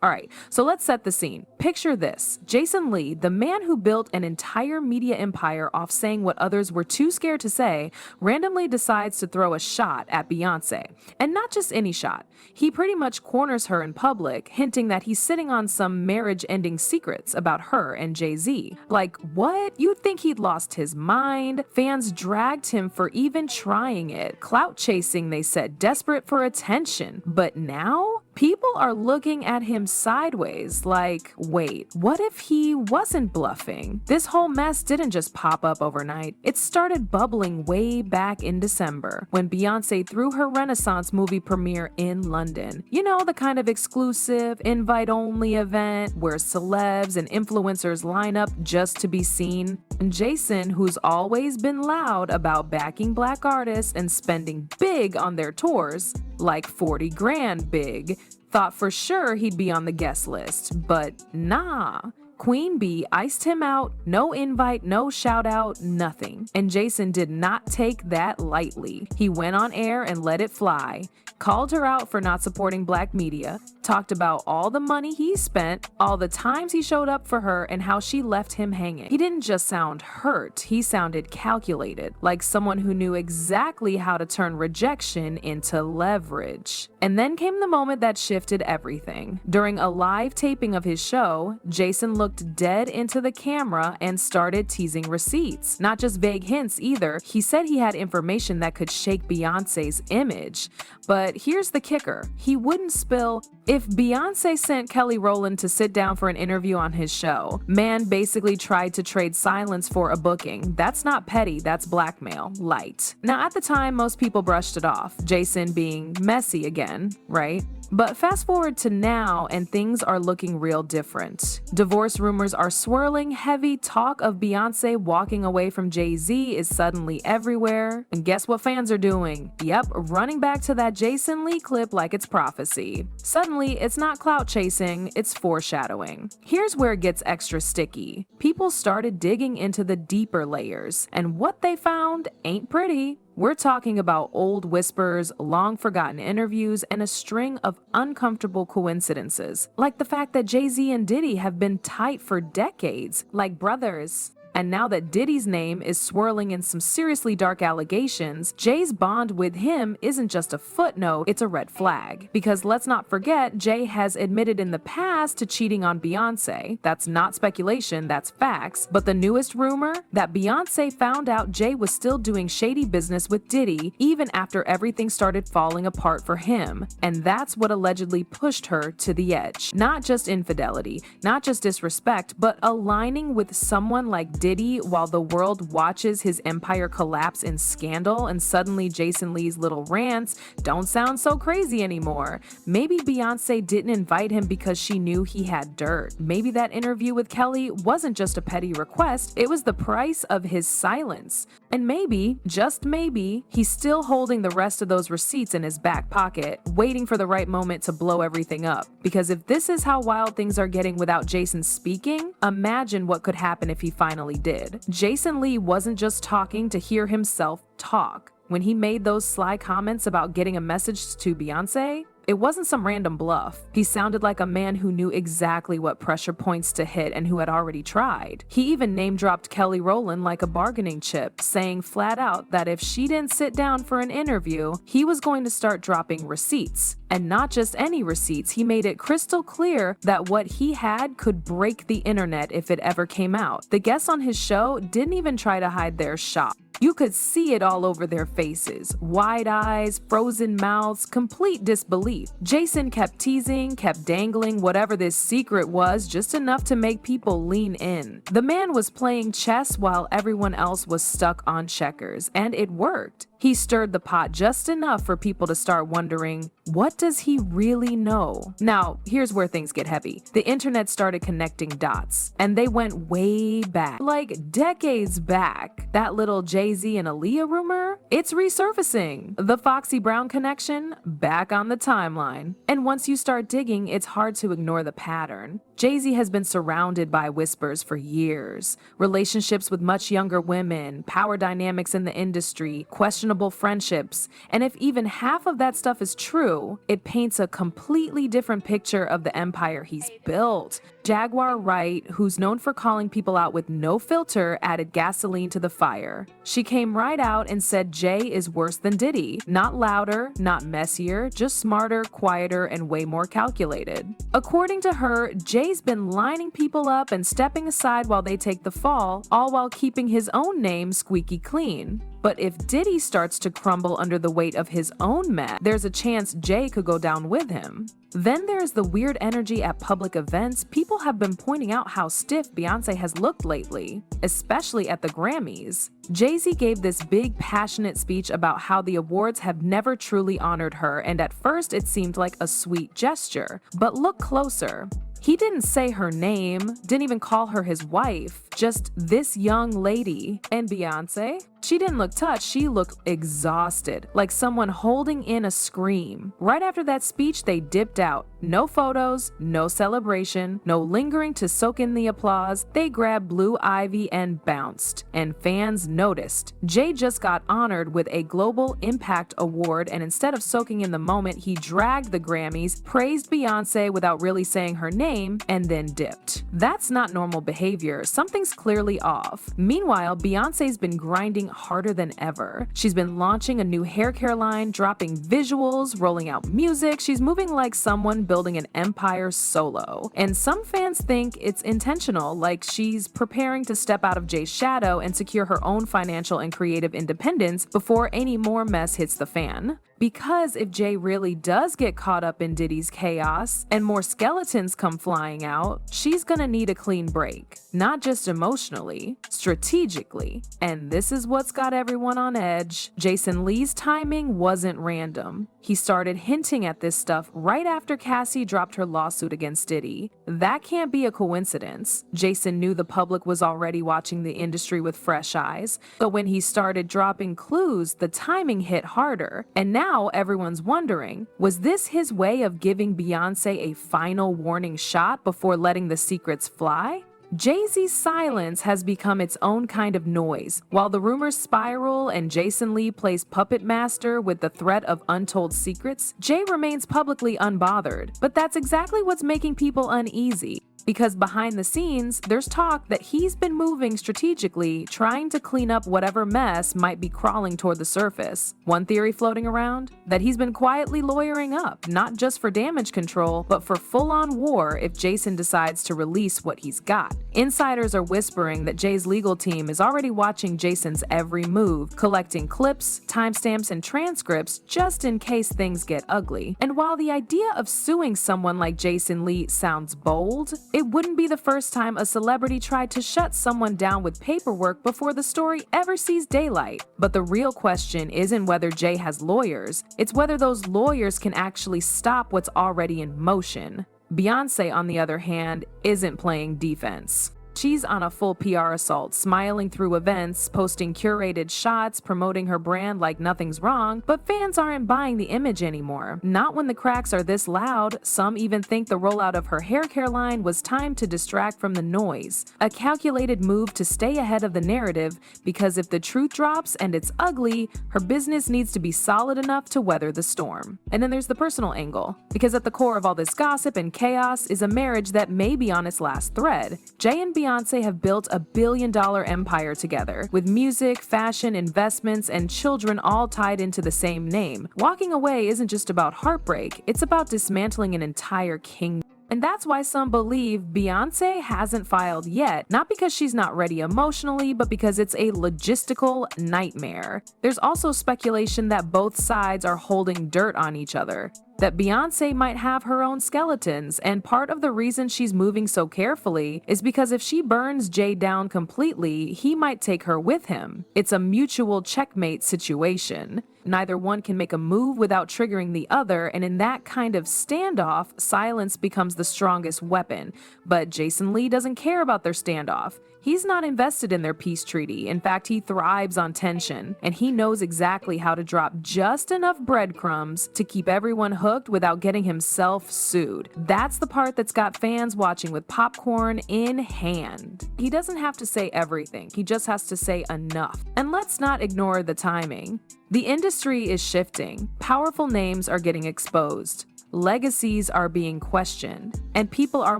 All right, so let's set the scene. Picture this. Jason Lee, the man who built an entire media empire off saying what others were too scared to say, randomly decides to throw a shot at Beyoncé. And not just any shot. He pretty much corners her in public, hinting that he's sitting on some marriage-ending secrets about her and Jay-Z. Like, what? You'd think he'd lost his mind? Fans dragged him for even trying it. Clout chasing, they said, desperate for attention. But now? People are looking at him sideways like, wait, what if he wasn't bluffing? This whole mess didn't just pop up overnight. It started bubbling way back in December when Beyoncé threw her Renaissance movie premiere in London. You know, the kind of exclusive, invite-only event where celebs and influencers line up just to be seen. And Jason, who's always been loud about backing Black artists and spending big on their tours, like 40 grand big, thought for sure he'd be on the guest list, but nah. Queen Bee iced him out, no invite, no shout out, nothing. And Jason did not take that lightly. He went on air and let it fly, called her out for not supporting Black media, talked about all the money he spent, all the times he showed up for her, and how she left him hanging. He didn't just sound hurt, he sounded calculated, like someone who knew exactly how to turn rejection into leverage. And then came the moment that shifted everything. During a live taping of his show, Jason looked dead into the camera and started teasing receipts. Not just vague hints either. He said he had information that could shake Beyoncé's image. But here's the kicker. He wouldn't spill. If Beyoncé sent Kelly Rowland to sit down for an interview on his show, man basically tried to trade silence for a booking. That's not petty, that's blackmail. Light. Now at the time, most people brushed it off. Jason being messy again, right? But fast forward to now and things are looking real different. Divorce rumors are swirling, heavy talk of Beyoncé walking away from Jay-Z is suddenly everywhere. And guess what fans are doing? Yep, running back to that Jason Lee clip like it's prophecy. Suddenly, it's not clout chasing, it's foreshadowing. Here's where it gets extra sticky. People started digging into the deeper layers, and what they found ain't pretty. We're talking about old whispers, long forgotten interviews, and a string of uncomfortable coincidences, like the fact that Jay-Z and Diddy have been tight for decades, like brothers. And now that Diddy's name is swirling in some seriously dark allegations, Jay's bond with him isn't just a footnote, it's a red flag. Because let's not forget, Jay has admitted in the past to cheating on Beyoncé. That's not speculation, that's facts. But the newest rumor? That Beyoncé found out Jay was still doing shady business with Diddy, even after everything started falling apart for him. And that's what allegedly pushed her to the edge. Not just infidelity, not just disrespect, but aligning with someone like Diddy while the world watches his empire collapse in scandal, and suddenly Jason Lee's little rants don't sound so crazy anymore. Maybe Beyoncé didn't invite him because she knew he had dirt. Maybe that interview with Kelly wasn't just a petty request, it was the price of his silence. And maybe, just maybe, he's still holding the rest of those receipts in his back pocket, waiting for the right moment to blow everything up. Because if this is how wild things are getting without Jason speaking, imagine what could happen if he finally did. Jason Lee wasn't just talking to hear himself talk. When he made those sly comments about getting a message to Beyoncé, it wasn't some random bluff. He sounded like a man who knew exactly what pressure points to hit and who had already tried. He even name-dropped Kelly Rowland like a bargaining chip, saying flat out that if she didn't sit down for an interview, he was going to start dropping receipts. And not just any receipts, he made it crystal clear that what he had could break the internet if it ever came out. The guests on his show didn't even try to hide their shock. You could see it all over their faces. Wide eyes, frozen mouths, complete disbelief. Jason kept teasing, kept dangling whatever this secret was, just enough to make people lean in. The man was playing chess while everyone else was stuck on checkers, and it worked. He stirred the pot just enough for people to start wondering, what does he really know? Now, here's where things get heavy. The internet started connecting dots, and they went way back, like decades back. That little Jay-Z and Aaliyah rumor, it's resurfacing. The Foxy Brown connection, back on the timeline. And once you start digging, it's hard to ignore the pattern. Jay-Z has been surrounded by whispers for years. Relationships with much younger women, power dynamics in the industry, questionable questionable friendships. And if even half of that stuff is true, it paints a completely different picture of the empire he's built. Jaguar Wright, who's known for calling people out with no filter, added gasoline to the fire. She came right out and said Jay is worse than Diddy. Not louder, not messier, just smarter, quieter, and way more calculated. According to her, Jay's been lining people up and stepping aside while they take the fall, all while keeping his own name squeaky clean. But if Diddy starts to crumble under the weight of his own mess, there's a chance Jay could go down with him. Then there's the weird energy at public events. People have been pointing out how stiff Beyoncé has looked lately, especially at the Grammys. Jay-Z gave this big, passionate speech about how the awards have never truly honored her, and at first it seemed like a sweet gesture. But look closer. He didn't say her name, didn't even call her his wife, just this young lady. And Beyoncé? She didn't look touched, she looked exhausted, like someone holding in a scream. Right after that speech, they dipped out. No photos, no celebration, no lingering to soak in the applause. They grabbed Blue Ivy and bounced. And fans noticed. Jay just got honored with a Global Impact Award, and instead of soaking in the moment, he dragged the Grammys, praised Beyoncé without really saying her name, and then dipped. That's not normal behavior. Something's clearly off. Meanwhile, Beyoncé's been grinding harder than ever. She's been launching a new hair care line, dropping visuals, rolling out music. She's moving like someone building an empire solo. And some fans think it's intentional, like she's preparing to step out of Jay's shadow and secure her own financial and creative independence before any more mess hits the fan. Because if Jay really does get caught up in Diddy's chaos and more skeletons come flying out, she's gonna need a clean break. Not just emotionally, strategically. And this is what's got everyone on edge. Jason Lee's timing wasn't random. He started hinting at this stuff right after Cassie dropped her lawsuit against Diddy. That can't be a coincidence. Jason knew the public was already watching the industry with fresh eyes. But when he started dropping clues, the timing hit harder. And now everyone's wondering, was this his way of giving Beyoncé a final warning shot before letting the secrets fly? Jay-Z's silence has become its own kind of noise. While the rumors spiral and Jason Lee plays puppet master with the threat of untold secrets, Jay remains publicly unbothered. But that's exactly what's making people uneasy. Because behind the scenes, there's talk that he's been moving strategically, trying to clean up whatever mess might be crawling toward the surface. One theory floating around? That he's been quietly lawyering up, not just for damage control, but for full-on war if Jason decides to release what he's got. Insiders are whispering that Jay's legal team is already watching Jason's every move, collecting clips, timestamps, and transcripts just in case things get ugly. And while the idea of suing someone like Jason Lee sounds bold, it wouldn't be the first time a celebrity tried to shut someone down with paperwork before the story ever sees daylight. But the real question isn't whether Jay has lawyers, it's whether those lawyers can actually stop what's already in motion. Beyoncé, on the other hand, isn't playing defense. She's on a full PR assault, smiling through events, posting curated shots, promoting her brand like nothing's wrong, but fans aren't buying the image anymore. Not when the cracks are this loud. Some even think the rollout of her hair care line was timed to distract from the noise. A calculated move to stay ahead of the narrative, because if the truth drops and it's ugly, her business needs to be solid enough to weather the storm. And then there's the personal angle, because at the core of all this gossip and chaos is a marriage that may be on its last thread. Jay and Beyoncé have built a billion-dollar empire together, with music, fashion, investments, and children all tied into the same name. Walking away isn't just about heartbreak, it's about dismantling an entire kingdom. And that's why some believe Beyoncé hasn't filed yet, not because she's not ready emotionally, but because it's a logistical nightmare. There's also speculation that both sides are holding dirt on each other, that Beyoncé might have her own skeletons, and part of the reason she's moving so carefully is because if she burns Jay down completely, he might take her with him. It's a mutual checkmate situation. Neither one can make a move without triggering the other, and in that kind of standoff, silence becomes the strongest weapon. But Jason Lee doesn't care about their standoff. He's not invested in their peace treaty. In fact, he thrives on tension, and he knows exactly how to drop just enough breadcrumbs to keep everyone hooked without getting himself sued. That's the part that's got fans watching with popcorn in hand. He doesn't have to say everything, he just has to say enough. And let's not ignore the timing. The industry is shifting, powerful names are getting exposed, legacies are being questioned, and people are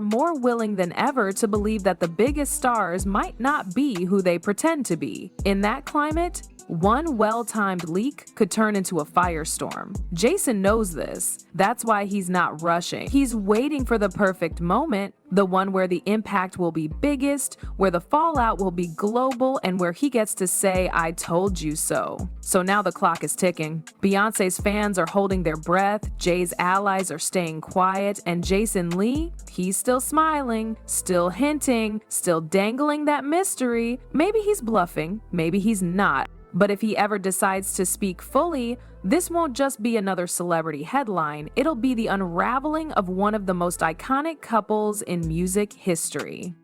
more willing than ever to believe that the biggest stars might not be who they pretend to be. In that climate, one well-timed leak could turn into a firestorm. Jason knows this. That's why he's not rushing. He's waiting for the perfect moment, the one where the impact will be biggest, where the fallout will be global, and where he gets to say, "I told you so." So now the clock is ticking. Beyoncé's fans are holding their breath, Jay's allies are staying quiet, and Jason Lee, he's still smiling, still hinting, still dangling that mystery. Maybe he's bluffing, maybe he's not. But if he ever decides to speak fully, this won't just be another celebrity headline, it'll be the unraveling of one of the most iconic couples in music history.